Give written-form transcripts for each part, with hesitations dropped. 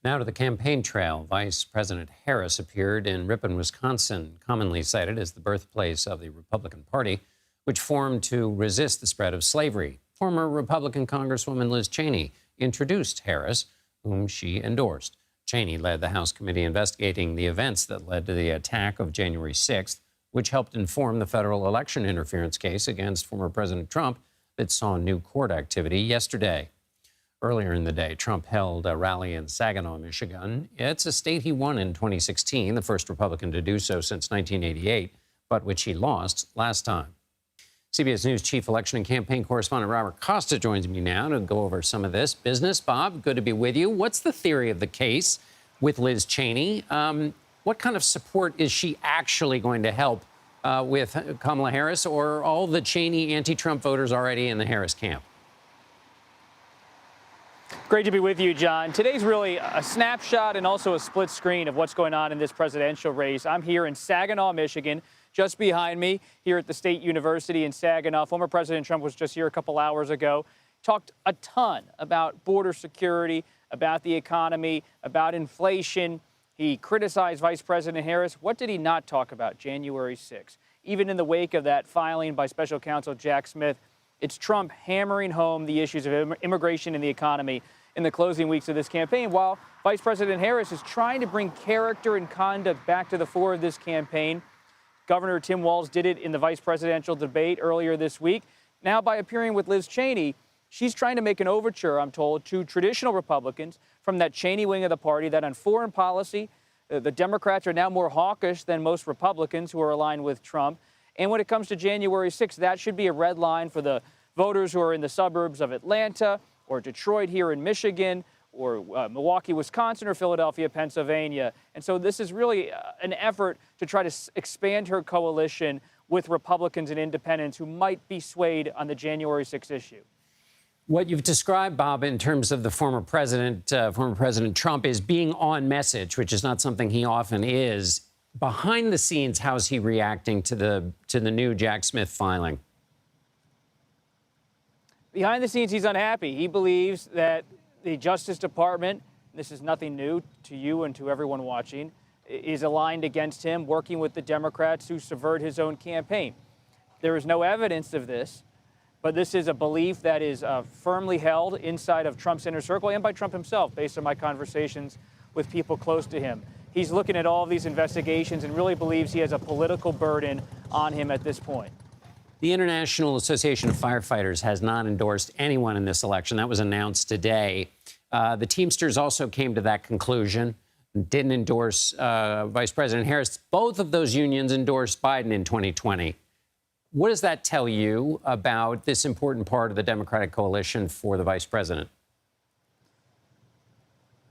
Now to the campaign trail. Vice President Harris appeared in Ripon, Wisconsin, commonly cited as the birthplace of the Republican Party, which formed to resist the spread of slavery. Former Republican Congresswoman Liz Cheney introduced Harris, whom she endorsed. Cheney led the House committee investigating the events that led to the attack of January 6th, which helped inform the federal election interference case against former President Trump that saw new court activity yesterday. Earlier in the day, Trump held a rally in Saginaw, Michigan. It's a state he won in 2016, the first Republican to do so since 1988, but which he lost last time. CBS News chief election and campaign correspondent Robert Costa joins me now to go over some of this business. Bob, good to be with you. What's the theory of the case with Liz Cheney? What kind of support is she actually going to help with Kamala Harris, or all the Cheney anti-Trump voters already in the Harris camp? Great to be with you, John. Today's really a snapshot and also a split screen of what's going on in this presidential race. I'm here in Saginaw, Michigan, just behind me here at the State University in Saginaw. Former President Trump was just here a couple hours ago, talked a ton about border security, about the economy, about inflation. He criticized Vice President Harris. What did he not talk about? January 6th. Even in the wake of that filing by special counsel Jack Smith, it's Trump hammering home the issues of immigration and the economy in the closing weeks of this campaign, while Vice President Harris is trying to bring character and conduct back to the fore of this campaign. Governor Tim Walz did it in the vice presidential debate earlier this week. Now, by appearing with Liz Cheney, she's trying to make an overture, I'm told, to traditional Republicans from that Cheney wing of the party that on foreign policy, the Democrats are now more hawkish than most Republicans who are aligned with Trump. And when it comes to January 6th, that should be a red line for the voters who are in the suburbs of Atlanta or Detroit here in Michigan or Milwaukee, Wisconsin, or Philadelphia, Pennsylvania. And so this is really an effort to try to expand her coalition with Republicans and independents who might be swayed on the January 6th issue. What you've described, Bob, in terms of the former President Trump, is being on message, which is not something he often is. Behind the scenes, how's he reacting to the new Jack Smith filing? Behind the scenes, he's unhappy. He believes that the Justice Department, this is nothing new to you and to everyone watching, is aligned against him, working with the Democrats to subvert his own campaign. There is no evidence of this, but this is a belief that is firmly held inside of Trump's inner circle and by Trump himself, based on my conversations with people close to him. He's looking at all of these investigations and really believes he has a political burden on him at this point. The International Association of Firefighters has not endorsed anyone in this election. That was announced today. The Teamsters also came to that conclusion, didn't endorse Vice President Harris. Both of those unions endorsed Biden in 2020. What does that tell you about this important part of the Democratic coalition for the vice president?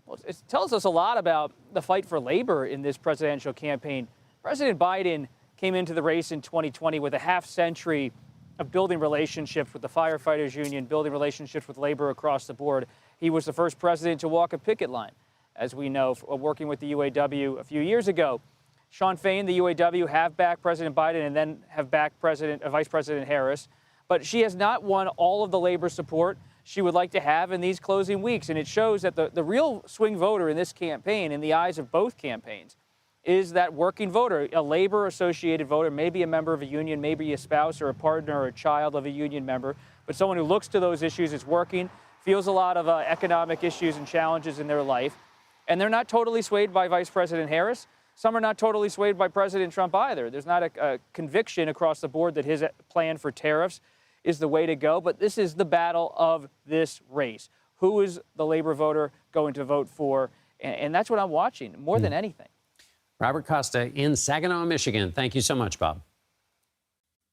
Well, it tells us a lot about the fight for labor in this presidential campaign. President Biden came into the race in 2020 with a half century of building relationships with the firefighters union, building relationships with labor across the board. He was the first president to walk a picket line, as we know, working with the UAW a few years ago. Sean Fain, the UAW, have backed President Biden and then have backed Vice President Harris. But she has not won all of the labor support she would like to have in these closing weeks. And it shows that the real swing voter in this campaign, in the eyes of both campaigns, is that working voter, a labor-associated voter, maybe a member of a union, maybe a spouse or a partner or a child of a union member, but someone who looks to those issues, is working, feels a lot of economic issues and challenges in their life. And they're not totally swayed by Vice President Harris. Some are not totally swayed by President Trump either. There's not a conviction across the board that his plan for tariffs is the way to go. But this is the battle of this race. Who is the labor voter going to vote for? And that's what I'm watching more than anything. Robert Costa in Saginaw, Michigan. Thank you so much, Bob.